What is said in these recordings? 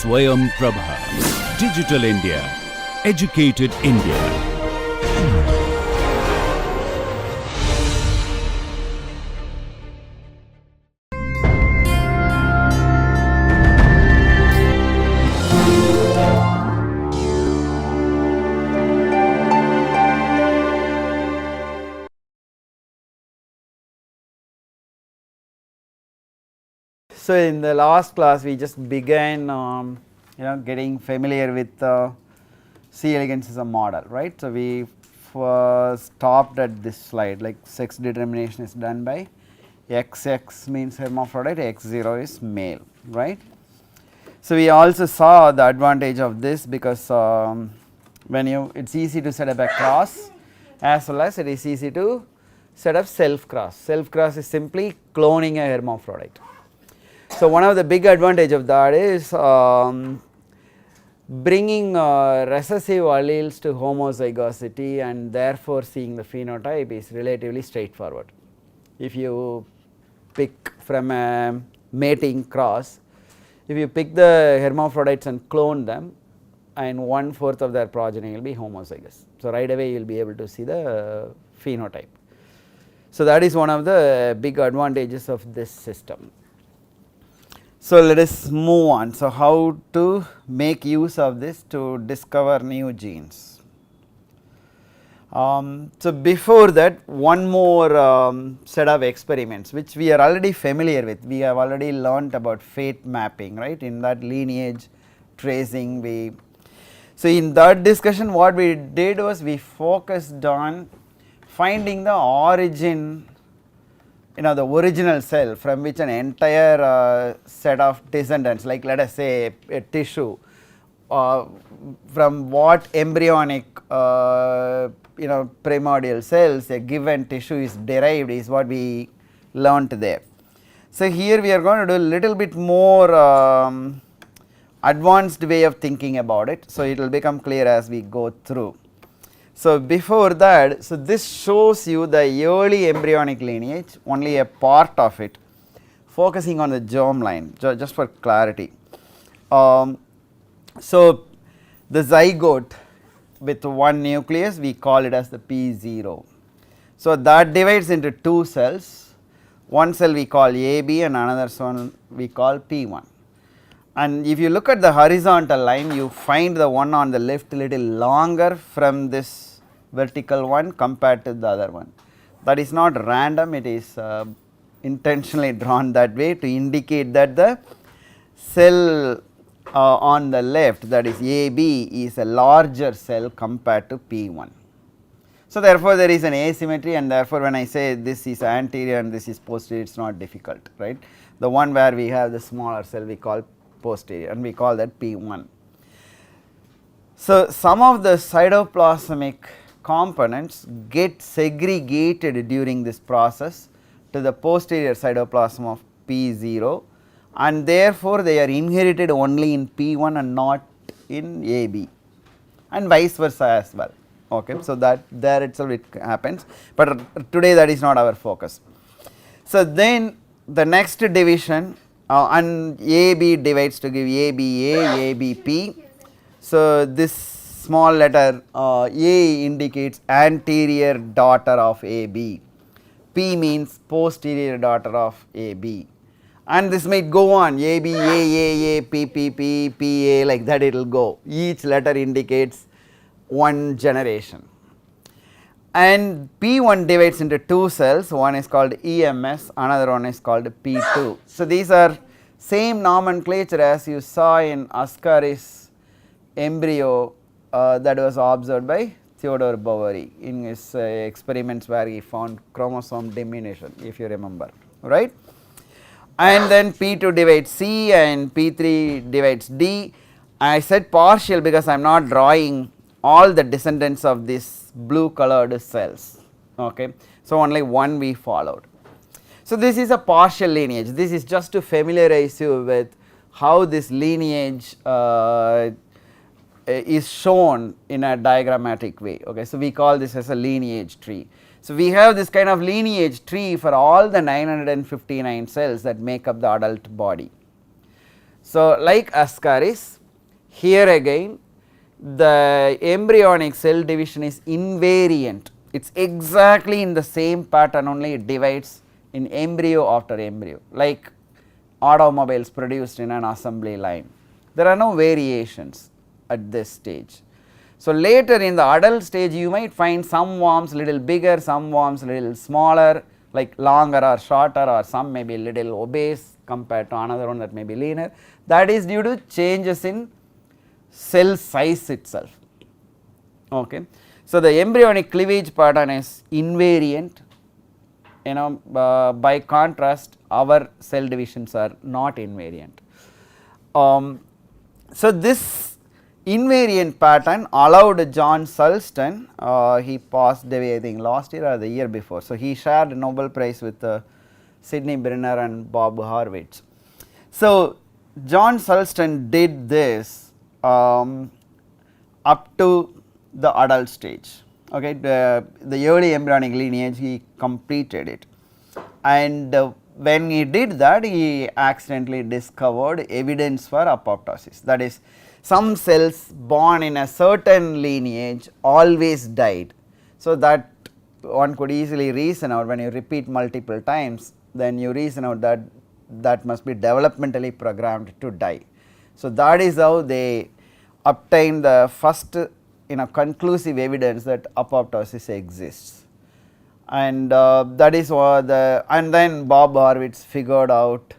Swayam Prabha. Digital India. Educated India. So, in the last class we just began getting familiar with C. elegans as a model, right. So, we stopped at this slide, like sex determination is done by XX means hermaphrodite, X0 is male, right. So, we also saw the advantage of this because when it is easy to set up a cross as well as it is easy to set up self cross. Self cross is simply cloning a hermaphrodite. So, one of the big advantage of that is bringing recessive alleles to homozygosity and therefore seeing the phenotype is relatively straightforward. If you pick from a mating cross, if you pick the hermaphrodites and clone them, and 1/4 of their progeny will be homozygous. So, right away you will be able to see the phenotype. So, that is one of the big advantages of this system. So, let us move on. So, how to make use of this to discover new genes. So, before that, one more set of experiments which we are already familiar with. We have already learnt about fate mapping, right, in that lineage tracing. So, in that discussion what we did was we focused on finding the origin, the original cell from which an entire set of descendants, like let us say a tissue, from what embryonic primordial cells a given tissue is derived is what we learnt there. So, here we are going to do a little bit more advanced way of thinking about it. So, it will become clear as we go through. So, before that, so this shows you the early embryonic lineage, only a part of it, focusing on the germline just for clarity. So, the zygote with one nucleus we call it as the P0. So, that divides into two cells, one cell we call AB and another one we call P1. And if you look at the horizontal line, you find the one on the left little longer from this vertical one compared to the other one. That is not random, it is intentionally drawn that way to indicate that the cell on the left, that is AB, is a larger cell compared to P1. So, therefore, there is an asymmetry, and therefore, when I say this is anterior and this is posterior, it is not difficult, right. The one where we have the smaller cell we call posterior and we call that P1. So, some of the cytoplasmic components get segregated during this process to the posterior cytoplasm of P0, and therefore, they are inherited only in P1 and not in AB, and vice versa as well. Okay. So, that there itself it happens, but today that is not our focus. So, then the next division and AB divides to give ABA, ABP. So, this small letter A indicates anterior daughter of AB, P means posterior daughter of AB, and this might go on AB, A, P, P, P, P, A, like that it will go. Each letter indicates one generation. And P1 divides into two cells, one is called EMS, another one is called P2. So, these are same nomenclature as you saw in Ascaris embryo that was observed by Theodore Boveri in his experiments where he found chromosome diminution, if you remember, right. And then P2 divides C and P3 divides D. I said partial because I am not drawing all the descendants of these blue colored cells. Okay. So, only one we followed. So, this is a partial lineage. This is just to familiarize you with how this lineage is shown in a diagrammatic way. Okay. So, we call this as a lineage tree. So, we have this kind of lineage tree for all the 959 cells that make up the adult body. So, like ascaris, here again the embryonic cell division is invariant, it is exactly in the same pattern, only it divides in embryo after embryo, like automobiles produced in an assembly line. There are no variations at this stage. So, later in the adult stage you might find some worms little bigger, some worms little smaller, like longer or shorter, or some may be little obese compared to another one that may be leaner. That is due to changes in cell size itself. Okay. So, the embryonic cleavage pattern is invariant, by contrast our cell divisions are not invariant. So, this invariant pattern allowed John Sulston, he passed away I think last year or the year before. So, he shared a Nobel Prize with Sidney Brenner and Bob Horwitz. So, John Sulston did this up to the adult stage. Okay, the early embryonic lineage he completed it, and when he did that he accidentally discovered evidence for apoptosis, that is some cells born in a certain lineage always died. So, that one could easily reason out, when you repeat multiple times then you reason out that that must be developmentally programmed to die. So, that is how they obtained the first conclusive evidence that apoptosis exists, and that is what and then Bob Horwitz figured out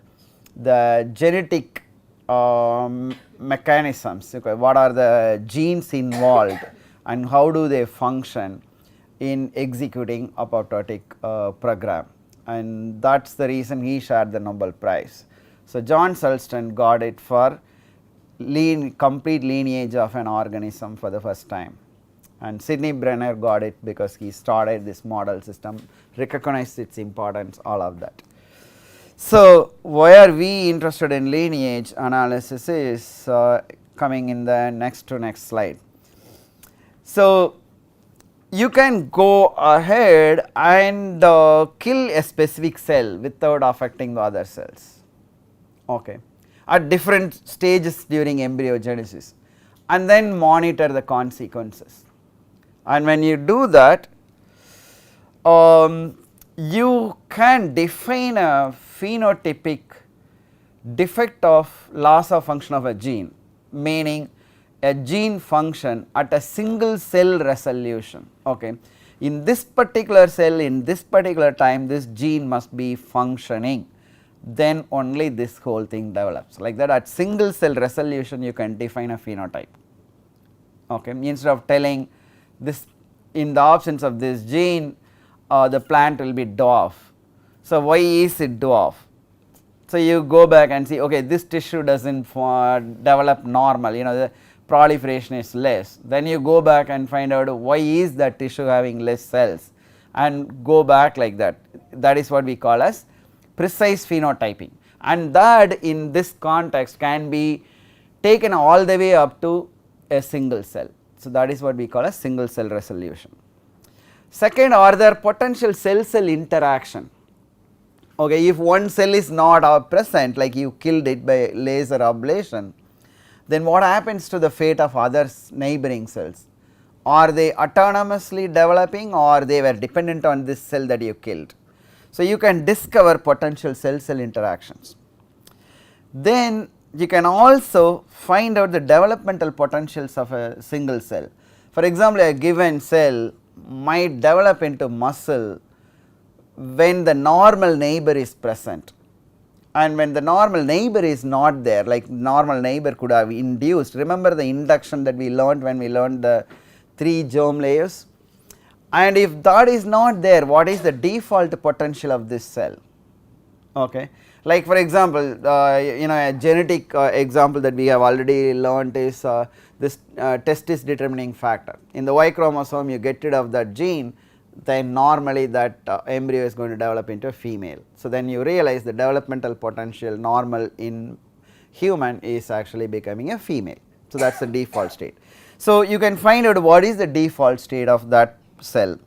the genetic mechanisms, okay, what are the genes involved and how do they function in executing apoptotic program, and that is the reason he shared the Nobel Prize. So, John Sulston got it for complete lineage of an organism for the first time, and Sidney Brenner got it because he started this model system, recognized its importance, all of that. So, why are we interested in lineage analysis is coming in the next slide. So, you can go ahead and kill a specific cell without affecting the other cells, okay, at different stages during embryogenesis, and then monitor the consequences. And when you do that, you can define a phenotypic defect of loss of function of a gene, meaning a gene function at a single cell resolution. Okay. In this particular cell, in this particular time, this gene must be functioning, then only this whole thing develops. Like that, at single cell resolution you can define a phenotype, okay, instead of telling this in the absence of this gene the plant will be dwarf. So, why is it dwarf? So, you go back and see, okay, this tissue does not develop normal, the proliferation is less, then you go back and find out why is that tissue having less cells, and go back like that. That is what we call as precise phenotyping, and that in this context can be taken all the way up to a single cell. So, that is what we call a single cell resolution. Second, are there potential cell interaction? Okay, if one cell is not present, like you killed it by laser ablation, then what happens to the fate of other neighboring cells? Are they autonomously developing, or they were dependent on this cell that you killed? So, you can discover potential cell interactions. Then you can also find out the developmental potentials of a single cell. For example, a given cell might develop into muscle when the normal neighbor is present, and when the normal neighbor is not there, like normal neighbor could have induced, remember the induction that we learned when we learned the 3 germ layers, and if that is not there, what is the default potential of this cell? Okay. Like for example, a genetic example that we have already learnt is this testis determining factor. In the Y chromosome you get rid of that gene, then normally that embryo is going to develop into a female. So, then you realize the developmental potential normal in human is actually becoming a female. So, that is the default state. So, you can find out what is the default state of that cell.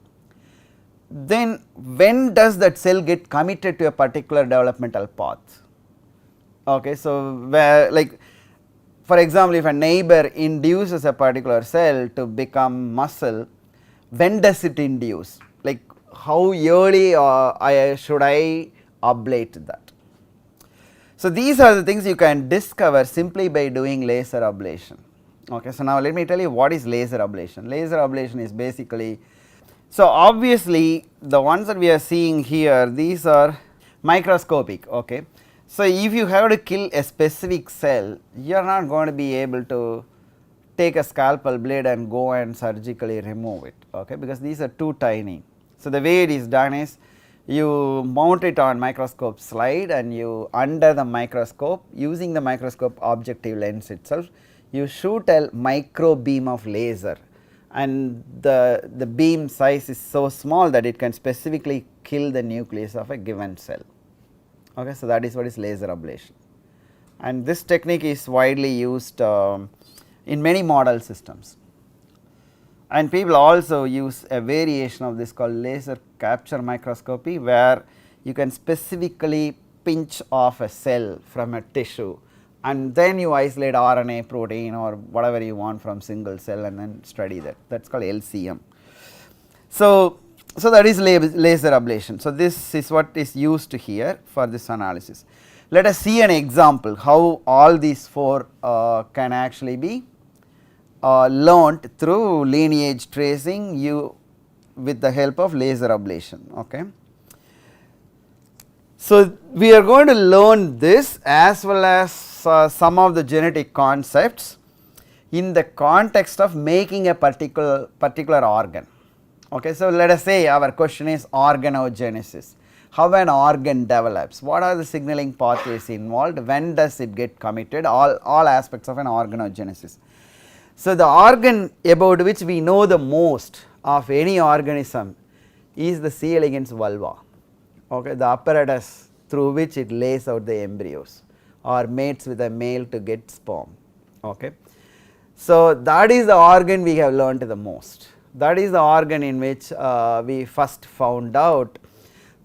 Then when does that cell get committed to a particular developmental path? Okay, so where, like, for example, if a neighbor induces a particular cell to become muscle, when does it induce? Like, how early should I ablate that? So these are the things you can discover simply by doing laser ablation. Okay, so now let me tell you what is laser ablation. Laser ablation is basically, so obviously the ones that we are seeing here, these are microscopic. Okay, so if you have to kill a specific cell, you are not going to be able to take a scalpel blade and go and surgically remove it, okay, because these are too tiny. So the way it is done is, you mount it on microscope slide and you under the microscope, using the microscope objective lens itself, you shoot a micro beam of laser, and the beam size is so small that it can specifically kill the nucleus of a given cell. Okay, so that is what is laser ablation, and this technique is widely used in many model systems. And people also use a variation of this called laser capture microscopy, where you can specifically pinch off a cell from a tissue and then you isolate RNA, protein or whatever you want from single cell and then study that. That is called LCM. So that is laser ablation. So this is what is used here for this analysis. Let us see an example how all these four can actually be learnt through lineage tracing with the help of laser ablation. Okay. So we are going to learn this as well as some of the genetic concepts in the context of making a particular organ. Okay. So let us say our question is organogenesis. How an organ develops, what are the signaling pathways involved, when does it get committed, all aspects of an organogenesis. So the organ about which we know the most of any organism is the C. elegans vulva, okay, the apparatus through which it lays out the embryos or mates with a male to get sperm. Okay. So that is the organ we have learnt the most. That is the organ in which we first found out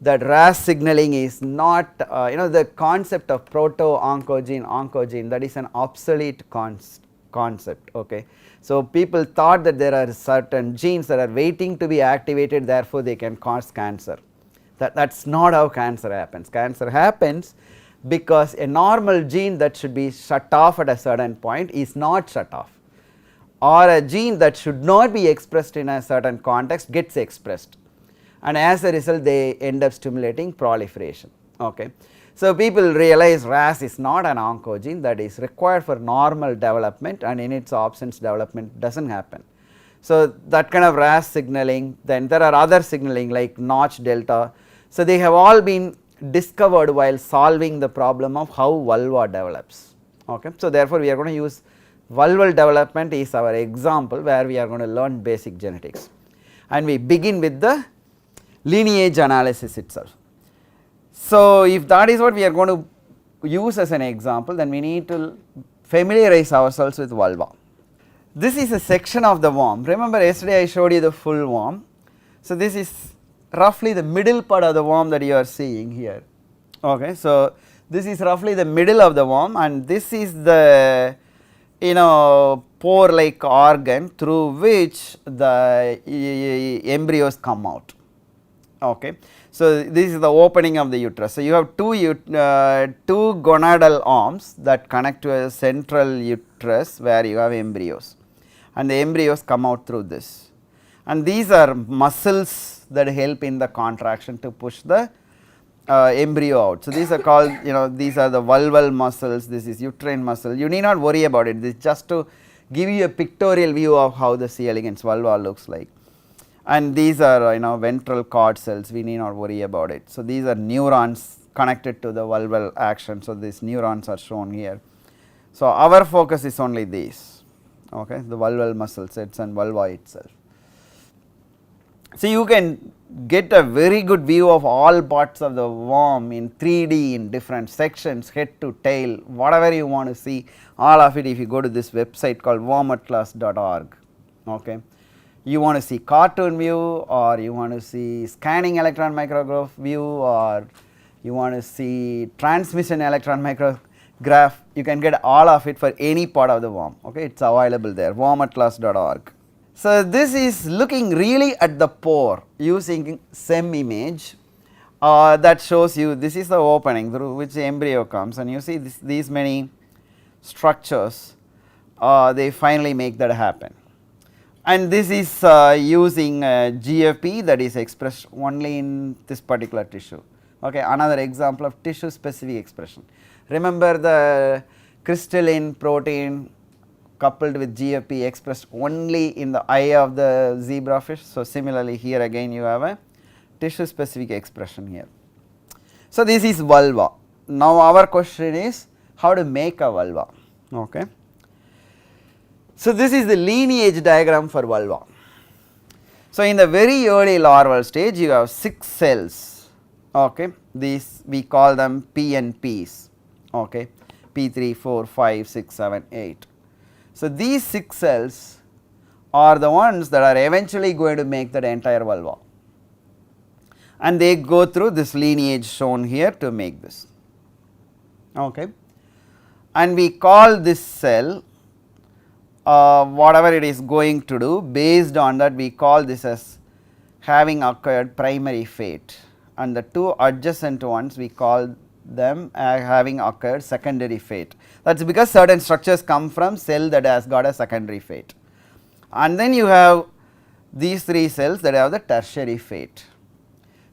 that RAS signaling is not, the concept of proto-oncogene, that is an obsolete concept. Okay. So people thought that there are certain genes that are waiting to be activated, therefore they can cause cancer. That is not how cancer happens. Cancer happens because a normal gene that should be shut off at a certain point is not shut off, or a gene that should not be expressed in a certain context gets expressed, and as a result they end up stimulating proliferation. Okay. So people realize RAS is not an oncogene that is required for normal development, and in its absence development does not happen. So that kind of RAS signaling, then there are other signaling like Notch delta. So they have all been discovered while solving the problem of how vulva develops. Okay. So therefore we are going to use vulval development is our example where we are going to learn basic genetics, and we begin with the lineage analysis itself. So if that is what we are going to use as an example, then we need to familiarize ourselves with vulva. This is a section of the worm. Remember yesterday I showed you the full worm. So this is roughly the middle part of the worm that you are seeing here. Okay. So this is roughly the middle of the worm, and this is the pore like organ through which the embryos come out. Okay. So this is the opening of the uterus. So you have two gonadal arms that connect to a central uterus where you have embryos, and the embryos come out through this, and these are muscles that help in the contraction to push the embryo out. So these are called, these are the vulval muscles, this is uterine muscle. You need not worry about it, this is just to give you a pictorial view of how the C. elegans vulva looks like. And these are ventral cord cells, we need not worry about it. So these are neurons connected to the vulval action, so these neurons are shown here. So our focus is only these, okay, the vulval muscle sets and vulva itself. So you can get a very good view of all parts of the worm in 3D in different sections, head to tail, whatever you want to see, all of it if you go to this website called wormatlas.org. Okay. You want to see cartoon view, or you want to see scanning electron micrograph view, or you want to see transmission electron micrograph, graph, you can get all of it for any part of the worm. Okay, it's available there, wormatlas.org. So this is looking really at the pore using SEM image that shows you this is the opening through which the embryo comes, and you see these many structures, they finally make that happen. And this is using GFP that is expressed only in this particular tissue. Okay, another example of tissue specific expression. Remember the crystalline protein coupled with GFP expressed only in the eye of the zebrafish. So similarly here again you have a tissue specific expression here. So this is vulva. Now our question is how to make a vulva. Okay. So this is the lineage diagram for vulva. So in the very early larval stage you have 6 cells. Okay. These we call them P and Ps. Okay. P3, 4, 5, 6, 7, 8. So these 6 cells are the ones that are eventually going to make that entire vulva, and they go through this lineage shown here to make this. Okay. And we call this cell whatever it is going to do, based on that we call this as having acquired primary fate, and the 2 adjacent ones we call them having occurred secondary fate. That is because certain structures come from cell that has got a secondary fate, and then you have these 3 cells that have the tertiary fate.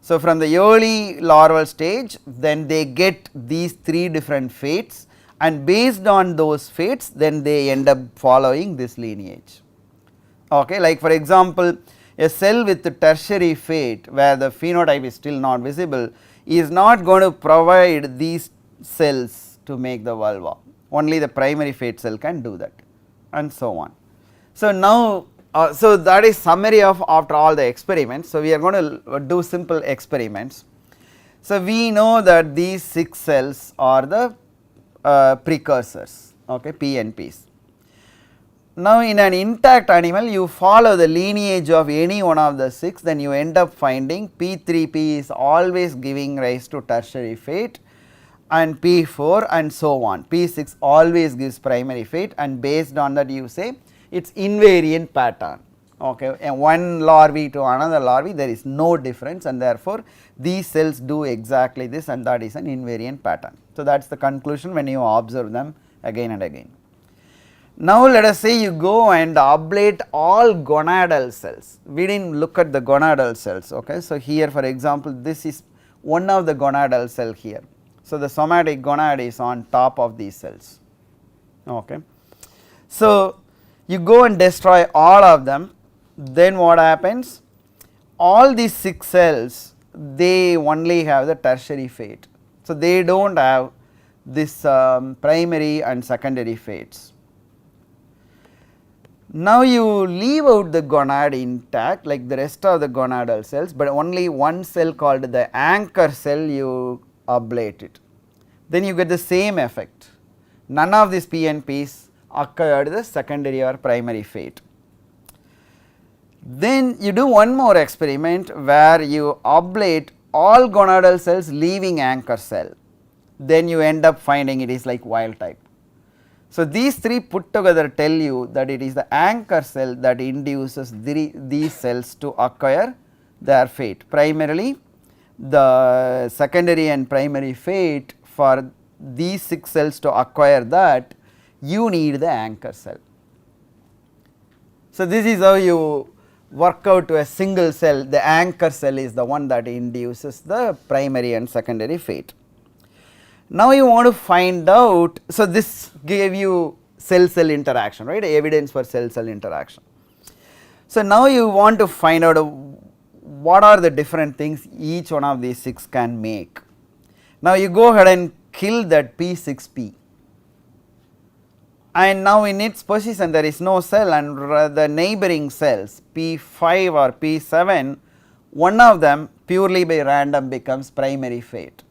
So from the early larval stage, then they get these 3 different fates, and based on those fates then they end up following this lineage. Okay, like for example a cell with the tertiary fate where the phenotype is still not visible is not going to provide these cells to make the vulva, only the primary fate cell can do that, and so on. So now so that is summary of after all the experiments. So we are going to do simple experiments. So we know that these 6 cells are the precursors, okay, P and Ps. Now in an intact animal you follow the lineage of any one of the 6, then you end up finding P3P is always giving rise to tertiary fate, and P4 and so on. P6 always gives primary fate, and based on that you say it is invariant pattern. Okay, and one larvae to another larvae there is no difference, and therefore these cells do exactly this, and that is an invariant pattern. So that is the conclusion when you observe them again and again. Now let us say you go and ablate all gonadal cells. We did not look at the gonadal cells. Okay. So here for example this is one of the gonadal cell here. So the somatic gonad is on top of these cells. Okay. So you go and destroy all of them, then what happens? All these 6 cells they only have the tertiary fate. So they do not have this primary and secondary fates. Now you leave out the gonad intact like the rest of the gonadal cells, but only one cell called the anchor cell you ablate it. Then you get the same effect. None of these P and Ps acquired the secondary or primary fate. Then you do one more experiment where you ablate all gonadal cells leaving anchor cell, then you end up finding it is like wild type. So these 3 put together tell you that it is the anchor cell that induces these cells to acquire their fate. Primarily the secondary and primary fate, for these 6 cells to acquire that you need the anchor cell. So this is how you work out to a single cell, the anchor cell is the one that induces the primary and secondary fate. Now you want to find out, so this gave you cell-cell interaction, right, evidence for cell-cell interaction. So now you want to find out what are the different things each one of these 6 can make. Now you go ahead and kill that P6P, and now in its position there is no cell, and the neighboring cells P5 or P7, one of them purely by random becomes primary fate.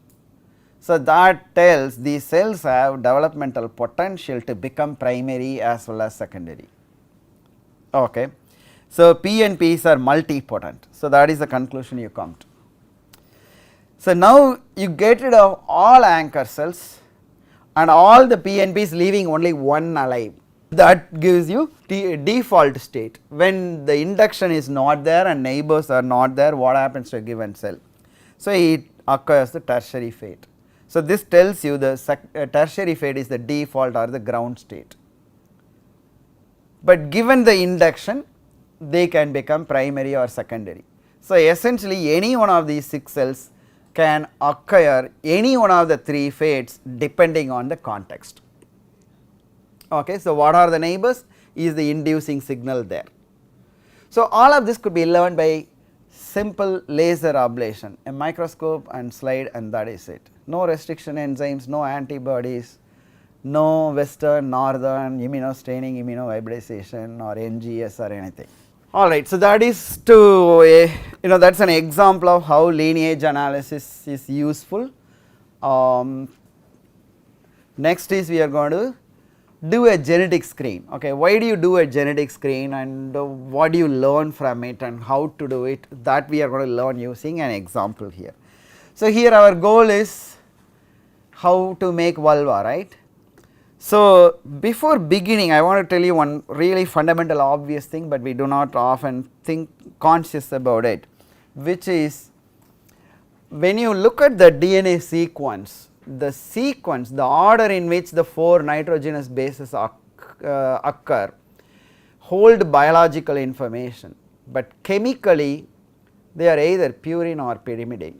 So that tells these cells have developmental potential to become primary as well as secondary. Okay. So P and Ps are multipotent. So that is the conclusion you come to. So now you get rid of all anchor cells and all the PNPs leaving only one alive. That gives you default state. When the induction is not there and neighbors are not there, what happens to a given cell? So it occurs the tertiary fate. So this tells you the tertiary fate is the default or the ground state. But given the induction, they can become primary or secondary. So essentially any one of these 6 cells can occur any one of the 3 fates depending on the context. Okay, so what are the neighbors? Is the inducing signal there. So all of this could be learned by simple laser ablation, a microscope and slide, and that is it. No restriction enzymes, no antibodies, no western, northern, immunostaining, immunohybridization or NGS or anything. Alright, so that is to that is an example of how lineage analysis is useful. Next is we are going to do a genetic screen. Okay, why do you do a genetic screen and what do you learn from it and how to do it, that we are going to learn using an example here. So here our goal is how to make vulva, right. So before beginning I want to tell you one really fundamental obvious thing, but we do not often think conscious about it, which is when you look at the DNA sequence, the order in which the 4 nitrogenous bases occur hold biological information, but chemically they are either purine or pyrimidine.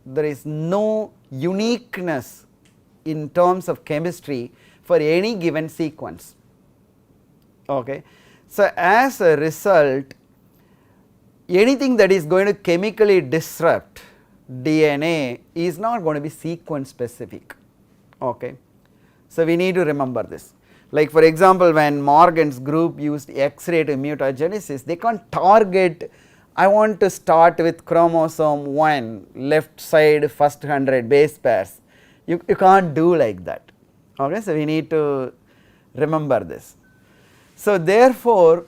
There is no uniqueness in terms of chemistry for any given sequence. Okay. So as a result, anything that is going to chemically disrupt DNA is not going to be sequence specific. Okay. So we need to remember this. Like for example, when Morgan's group used X-ray to mutagenesis, they can't target, I want to start with chromosome 1 left side first 100 base pairs. You can't do like that. Okay, so we need to remember this. So therefore,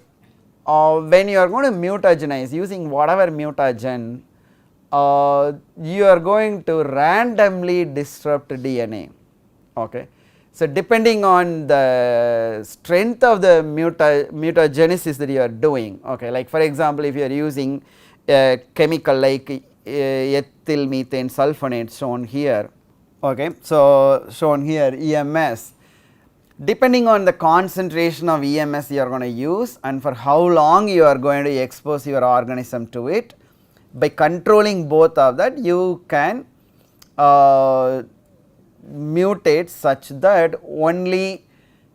when you are going to mutagenize using whatever mutagen, you are going to randomly disrupt DNA. Okay. So depending on the strength of the mutagenesis that you are doing, okay, like for example if you are using a chemical like ethyl methane sulfonate shown here, okay, so shown here EMS, depending on the concentration of EMS you are going to use and for how long you are going to expose your organism to it, by controlling both of that you can mutate such that only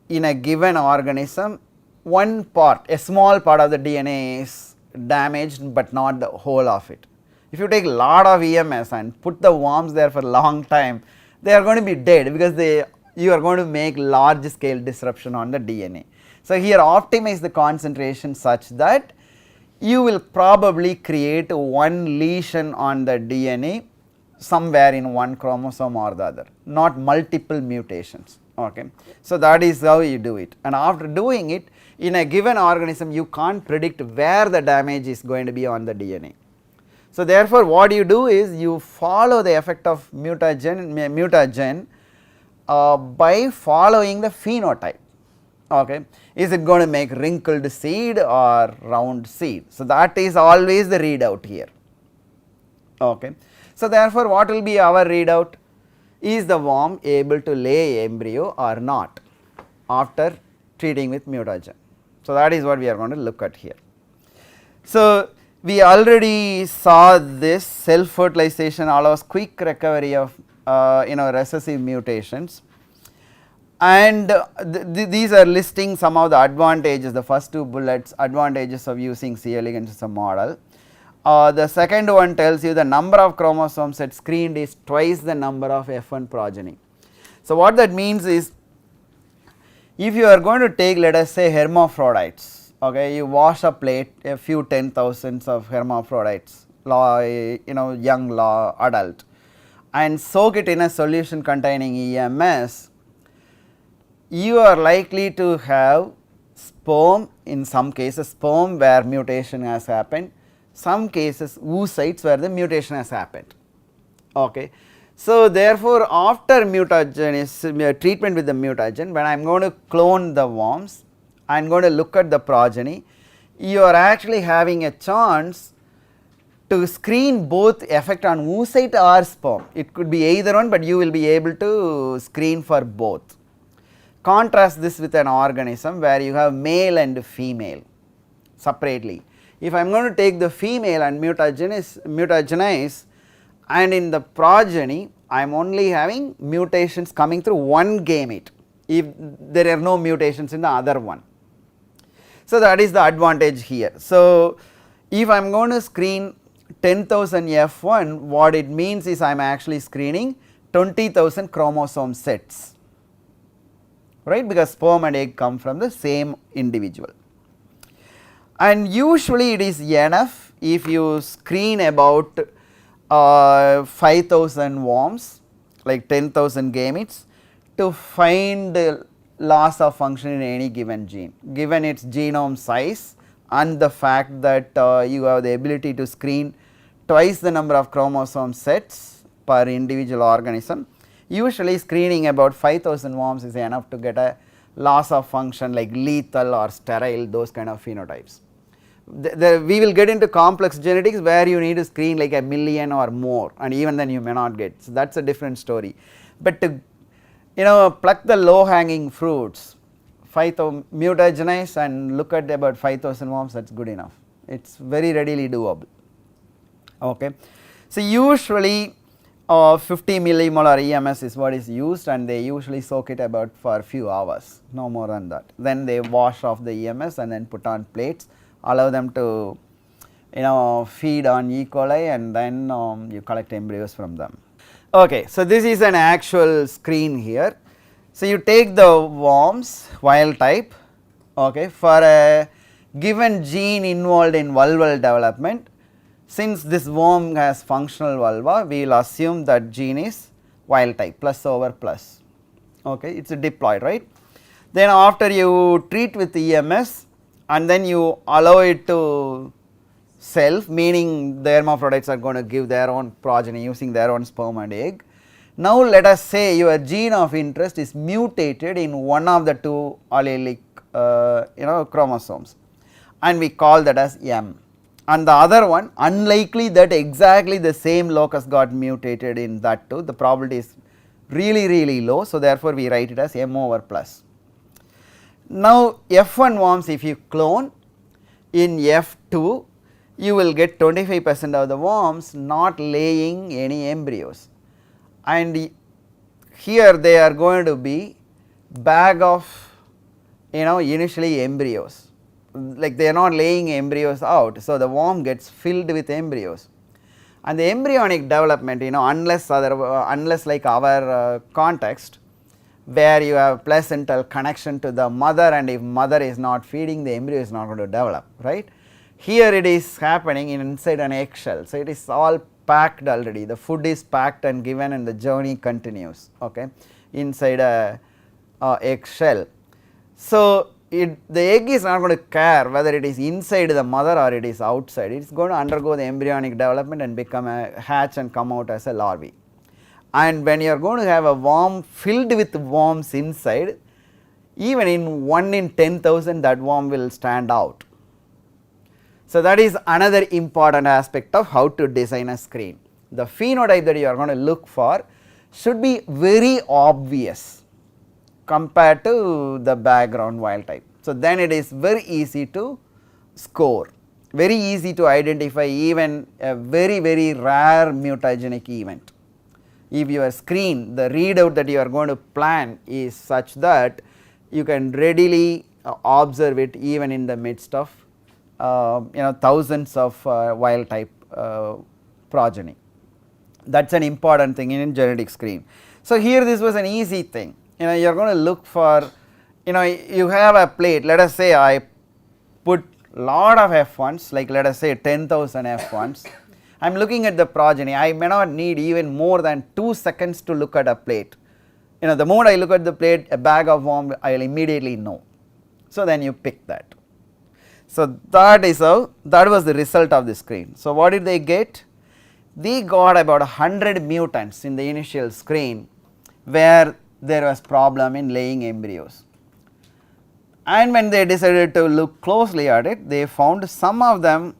in a given organism one part, a small part of the DNA is damaged but not the whole of it. If you take a lot of EMS and put the worms there for a long time, they are going to be dead because you are going to make large scale disruption on the DNA. So here optimize the concentration such that you will probably create one lesion on the DNA somewhere in one chromosome or the other, not multiple mutations. Okay. So that is how you do it, and after doing it in a given organism you can't predict where the damage is going to be on the DNA. So therefore what you do is you follow the effect of mutagen by following the phenotype. Okay. Is it going to make wrinkled seed or round seed? So that is always the readout here. Okay. So therefore what will be our readout? Is the worm able to lay embryo or not after treating with mutagen? So that is what we are going to look at here. So we already saw this self fertilization allows quick recovery of recessive mutations, and these are listing some of the advantages, the first 2 bullets, advantages of using C. elegans as a model. The second one tells you the number of chromosomes that screened is twice the number of F1 progeny. So what that means is, if you are going to take let us say hermaphrodites, okay, you wash a plate a few 10,000s of hermaphrodites, young adult, and soak it in a solution containing EMS, you are likely to have sperm, in some cases sperm where mutation has happened, some cases oocytes where the mutation has happened. Okay. So therefore, after mutagenesis treatment with the mutagen, when I am going to clone the worms, I am going to look at the progeny, you are actually having a chance to screen both effect on oocyte or sperm. It could be either one, but you will be able to screen for both. Contrast this with an organism where you have male and female separately. If I am going to take the female and mutagenize, and in the progeny I am only having mutations coming through one gamete, if there are no mutations in the other one. So that is the advantage here. So if I am going to screen 10,000 F1, what it means is I am actually screening 20,000 chromosome sets, right, because sperm and egg come from the same individual. And usually it is enough if you screen about 5,000 worms, like 10,000 gametes, to find loss of function in any given gene, given its genome size and the fact that you have the ability to screen twice the number of chromosome sets per individual organism. Usually screening about 5,000 worms is enough to get a loss of function like lethal or sterile, those kind of phenotypes. We will get into complex genetics where you need to screen like a million or more, and even then you may not get. So that is a different story. But to pluck the low hanging fruits, mutagenize and look at about 5,000 worms, that is good enough. It is very readily doable. Okay. So usually 50 millimolar EMS is what is used, and they usually soak it about for a few hours, no more than that. Then they wash off the EMS and then put on plates, allow them to feed on E. coli, and then you collect embryos from them. Okay, so this is an actual screen here. So you take the worms wild type, okay, for a given gene involved in vulval development. Since this worm has functional vulva, we will assume that gene is wild type, plus over plus, okay, it is a diploid, right. Then after you treat with EMS and then you allow it to self, meaning the hermaphrodites are going to give their own progeny using their own sperm and egg. Now let us say your gene of interest is mutated in one of the two allelic chromosomes, and we call that as M, and the other one unlikely that exactly the same locus got mutated in that too, the probability is really low, so therefore we write it as M over plus. Now F1 worms, if you clone in F2, you will get 25% of the worms not laying any embryos, and here they are going to be bag of initially embryos, like they are not laying embryos out, so the worm gets filled with embryos. And the embryonic development, unless like our context where you have placental connection to the mother, and if mother is not feeding, the embryo is not going to develop, right. Here it is happening inside an eggshell, so it is all packed already, the food is packed and given and the journey continues, okay, inside a eggshell. So the egg is not going to care whether it is inside the mother or it is outside, it is going to undergo the embryonic development and become a hatch and come out as a larvae. And when you are going to have a worm filled with worms inside, even in 1 in 10,000 that worm will stand out. So that is another important aspect of how to design a screen. The phenotype that you are going to look for should be very obvious compared to the background wild type. So then it is very easy to score, very easy to identify even a very rare mutagenic event. If your screen, the readout that you are going to plan is such that you can readily observe it even in the midst of thousands of wild type progeny. That is an important thing in genetic screen. So here this was an easy thing, you are going to look for, you have a plate, let us say I put lot of F1s, like let us say 10,000 F1s, I am looking at the progeny, I may not need even more than 2 seconds to look at a plate. The moment I look at the plate, a bag of worm, I will immediately know. So then you pick that. So that is how, that was the result of the screen. So what did they get? they got about 100 mutants in the initial screen where there was problem in laying embryos. And when they decided to look closely at it, they found some of them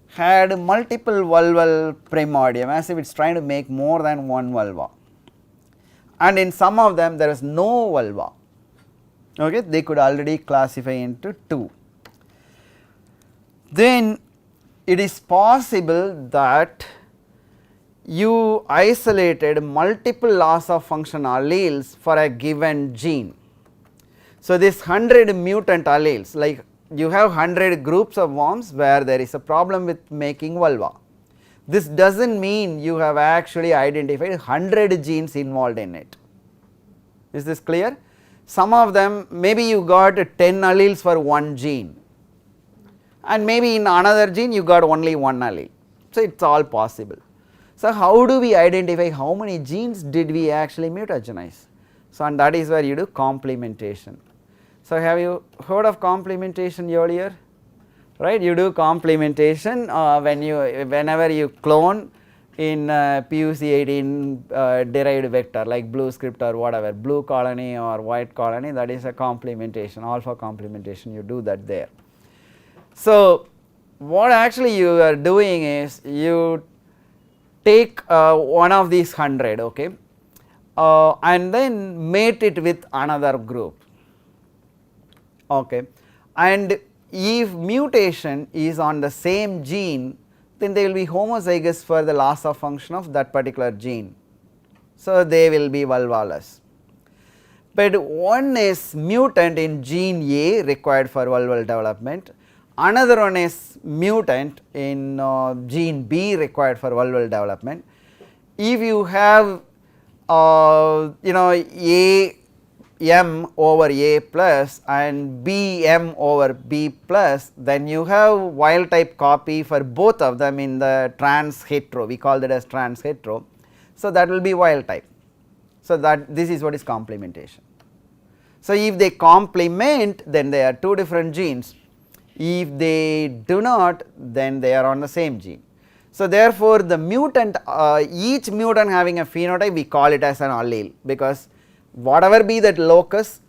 had multiple vulval primordium, as if it is trying to make more than one vulva, and in some of them there is no vulva. Okay, they could already classify into 2. Then it is possible that you isolated multiple loss of function alleles for a given gene. So, this 100 mutant alleles, like you have 100 groups of worms where there is a problem with making vulva. This does not mean you have actually identified 100 genes involved in it. Is this clear? Some of them, maybe you got 10 alleles for one gene, and maybe in another gene you got only one allele. So, it is all possible. So, how do we identify how many genes did we actually mutagenize? So, and that is where you do complementation. So, have you heard of complementation earlier? Right, you do complementation whenever you clone in PUC18 derived vector like blue script or whatever, blue colony or white colony, that is a complementation, alpha complementation, you do that there. So, what actually you are doing is you take one of these 100, okay, and then mate it with another group, okay, and if mutation is on the same gene, then they will be homozygous for the loss of function of that particular gene. So, they will be vulvaless. But one is mutant in gene A required for vulval development, another one is mutant in gene B required for vulval development. If you have A M over A plus and B M over B plus, then you have wild type copy for both of them in the trans hetero, we call that as trans hetero. So, that will be wild type. So, that this is what is complementation. So, if they complement, then they are 2 different genes. If they do not, then they are on the same gene. So, therefore, the mutant, each mutant having a phenotype, we call it as an allele, because whatever be that locus,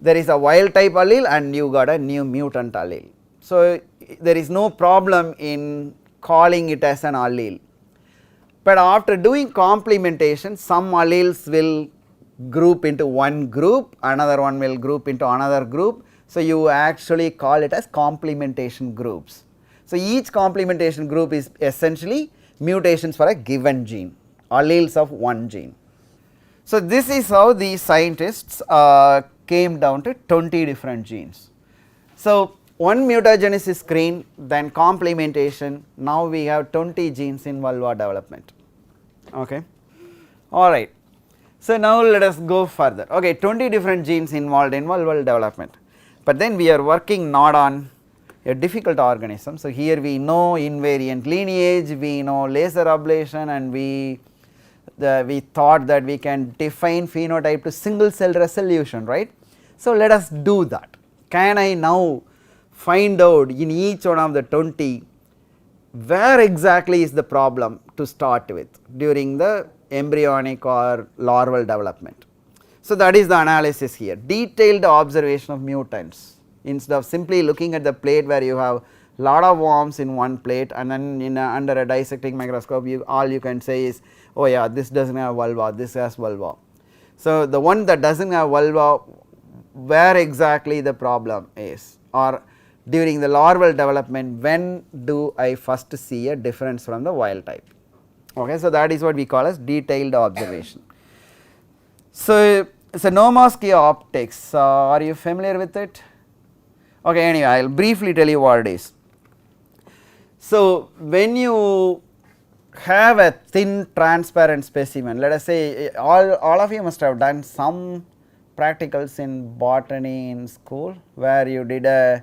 there is a wild type allele and you got a new mutant allele. So, there is no problem in calling it as an allele, but after doing complementation, some alleles will group into one group, another one will group into another group. So, you actually call it as complementation groups. So, each complementation group is essentially mutations for a given gene, alleles of one gene. So, this is how the scientists came down to 20 different genes. So, one mutagenesis screen, then complementation, now we have 20 genes in vulva development. Okay. All right. So, now let us go further. Okay, 20 different genes involved in vulval development, but then we are working not on a difficult organism. So, here we know invariant lineage, we know laser ablation, and we thought that we can define phenotype to single cell resolution, right. So, let us do that. Can I now find out in each one of the 20 where exactly is the problem to start with during the embryonic or larval development. So, that is the analysis here, detailed observation of mutants instead of simply looking at the plate where you have lot of worms in one plate and then under a dissecting microscope all you can say is, oh yeah, this does not have vulva, this has vulva. So, the one that does not have vulva, where exactly the problem is, or during the larval development when do I first see a difference from the wild type. Okay, so, that is what we call as detailed observation. So, Nomoski optics, are you familiar with it? Okay, anyway, I will briefly tell you what it is. So, when you have a thin transparent specimen, let us say all of you must have done some practicals in botany in school where you did a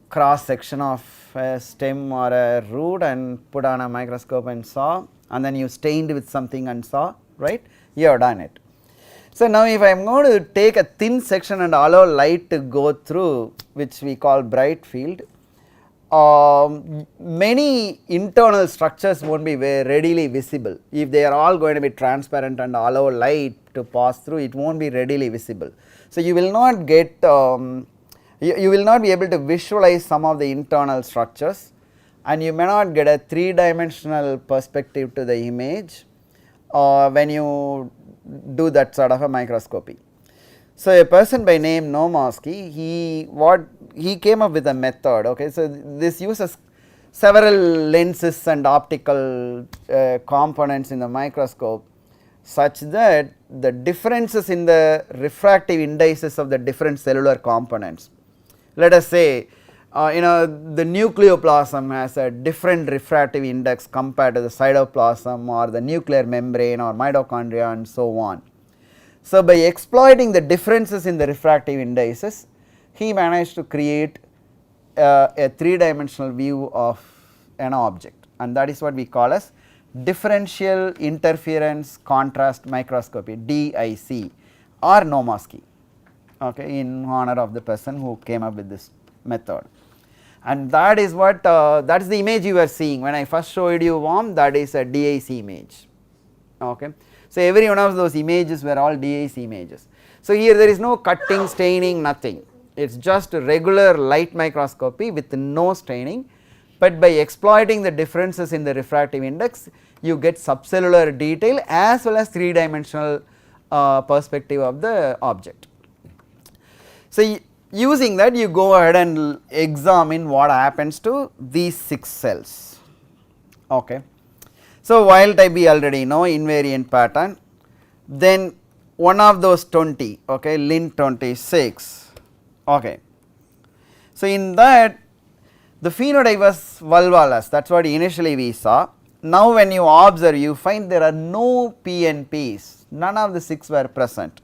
cross section of a stem or a root and put on a microscope and saw, and then you stained with something and saw, right, you have done it. So, now if I am going to take a thin section and allow light to go through, which we call bright field, many internal structures won't be very readily visible. If they are all going to be transparent and allow light to pass through, it won't be readily visible. So, you will not get you will not be able to visualize some of the internal structures, and you may not get a 3-dimensional perspective to the image when you do that sort of a microscopy. So, a person by name Nomansky, he came up with a method. Okay. So, this uses several lenses and optical components in the microscope, such that the differences in the refractive indices of the different cellular components, let us say the nucleoplasm has a different refractive index compared to the cytoplasm or the nuclear membrane or mitochondria and so on. So, by exploiting the differences in the refractive indices, he managed to create a 3-dimensional view of an object, and that is what we call as differential interference contrast microscopy, DIC, or Nomansky, okay, in honor of the person who came up with this method. And that is what that is the image you are seeing. When I first showed you worm, that is a DIC image. Okay. So, every one of those images were all DIC images. So, here there is no cutting, staining, nothing. It is just regular light microscopy with no staining, but by exploiting the differences in the refractive index, you get subcellular detail as well as 3-dimensional perspective of the object. So, using that, you go ahead and examine what happens to these 6 cells. Okay. So, wild type we already know, invariant pattern, then one of those 20, okay, Lin26. Okay. So, in that the phenotype was vulvaless, that is what initially we saw. Now, when you observe, you find there are no PNPs, none of the 6 were present.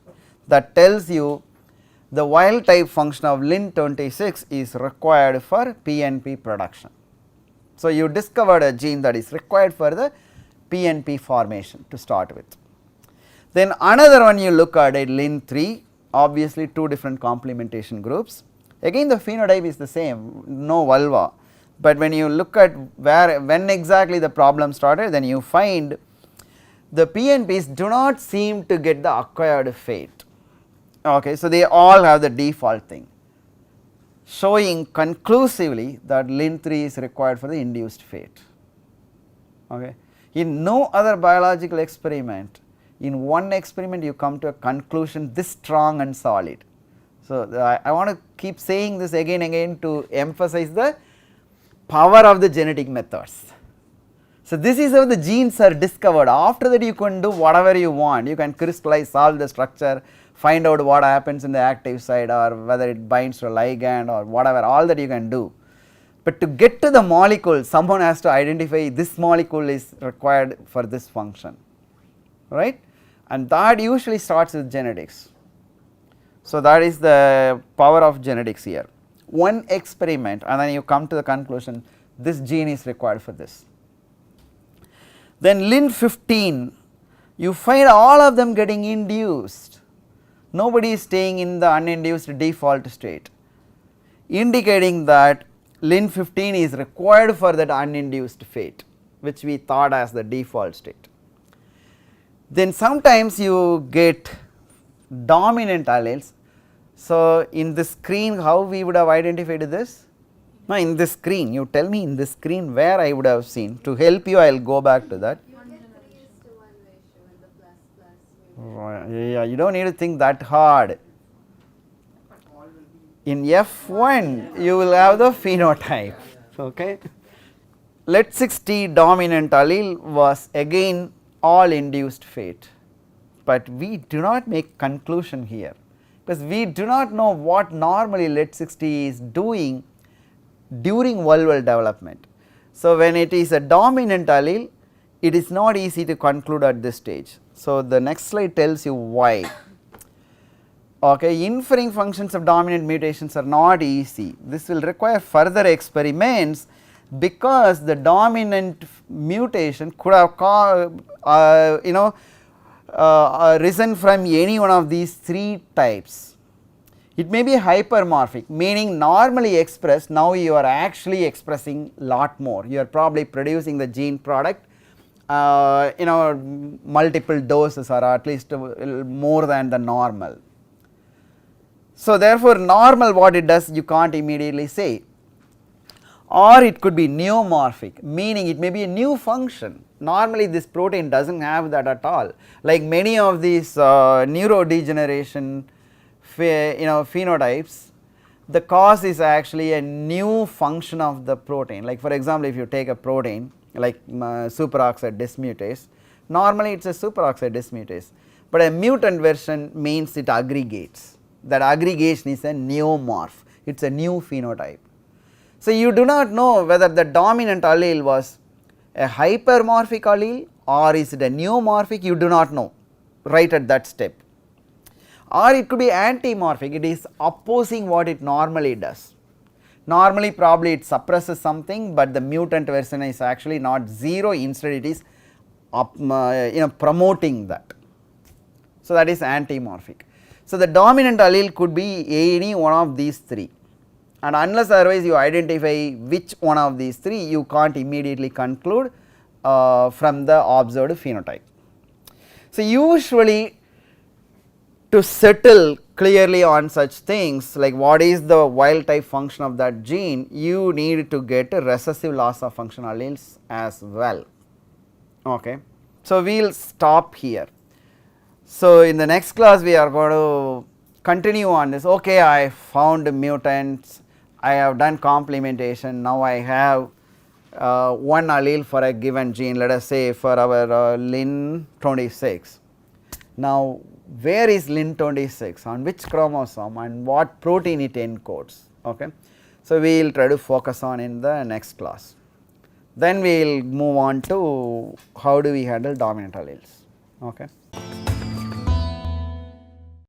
That tells you the wild type function of Lin26 is required for PNP production. So, you discovered a gene that is required for the PNP formation to start with. Then another one you look at it, Lin3, obviously 2 different complementation groups. Again the phenotype is the same, no vulva, but when you look at when exactly the problem started, then you find the PNPs do not seem to get the acquired fate. Okay, so, they all have the default thing, showing conclusively that Lin3 is required for the induced fate. Okay. In no other biological experiment, in one experiment you come to a conclusion this strong and solid. So, I want to keep saying this again and again to emphasize the power of the genetic methods. So, this is how the genes are discovered. After that, you can do whatever you want, you can crystallize, solve the structure, find out what happens in the active site or whether it binds to a ligand or whatever, all that you can do. But to get to the molecule, someone has to identify this molecule is required for this function, right, and that usually starts with genetics. So, that is the power of genetics here. One experiment and then you come to the conclusion this gene is required for this. Then Lin15, you find all of them getting induced, nobody is staying in the uninduced default state, indicating that Lin15 is required for that uninduced fate, which we thought as the default state. Then sometimes you get dominant alleles. So, in this screen how we would have identified this? No, in this screen, you tell me in this screen where I would have seen. To help you, I will go back to that. Yeah, you do not need to think that hard. In F1 you will have the phenotype. Okay. Let 60 dominant allele was again all induced fate, but we do not make conclusion here, because we do not know what normally let 60 is doing during vulval development. So, when it is a dominant allele, it is not easy to conclude at this stage. So, the next slide tells you why. Okay, inferring functions of dominant mutations are not easy. This will require further experiments, because the dominant mutation could have risen from any one of these 3 types. It may be hypermorphic, meaning normally expressed, now you are actually expressing lot more, you are probably producing the gene product multiple doses or at least more than the normal. So therefore normal, what it does you can't immediately say, or it could be neomorphic, meaning it may be a new function. Normally this protein does not have that at all, like many of these neurodegeneration phenotypes, the cause is actually a new function of the protein. Like for example, if you take a protein like superoxide dismutase, normally it is a superoxide dismutase, but a mutant version means it aggregates. That aggregation is a neomorph, it is a new phenotype. So you do not know whether the dominant allele was a hypermorphic allele or is it a neomorphic, you do not know right at that step. Or it could be antimorphic, it is opposing what it normally does. Normally probably it suppresses something, but the mutant version is actually not 0, instead it is promoting that. So that is antimorphic. So the dominant allele could be any one of these 3, and unless otherwise you identify which one of these 3, you can't immediately conclude from the observed phenotype. So usually to settle clearly on such things like what is the wild type function of that gene, you need to get a recessive loss of function alleles as well. Okay. So we will stop here. So in the next class we are going to continue on this. Okay, I found mutants, I have done complementation, now I have one allele for a given gene, let us say for our Lin26. Now where is Lin26, on which chromosome and what protein it encodes. Okay. So we will try to focus on in the next class. Then we will move on to how do we handle dominant alleles. Okay.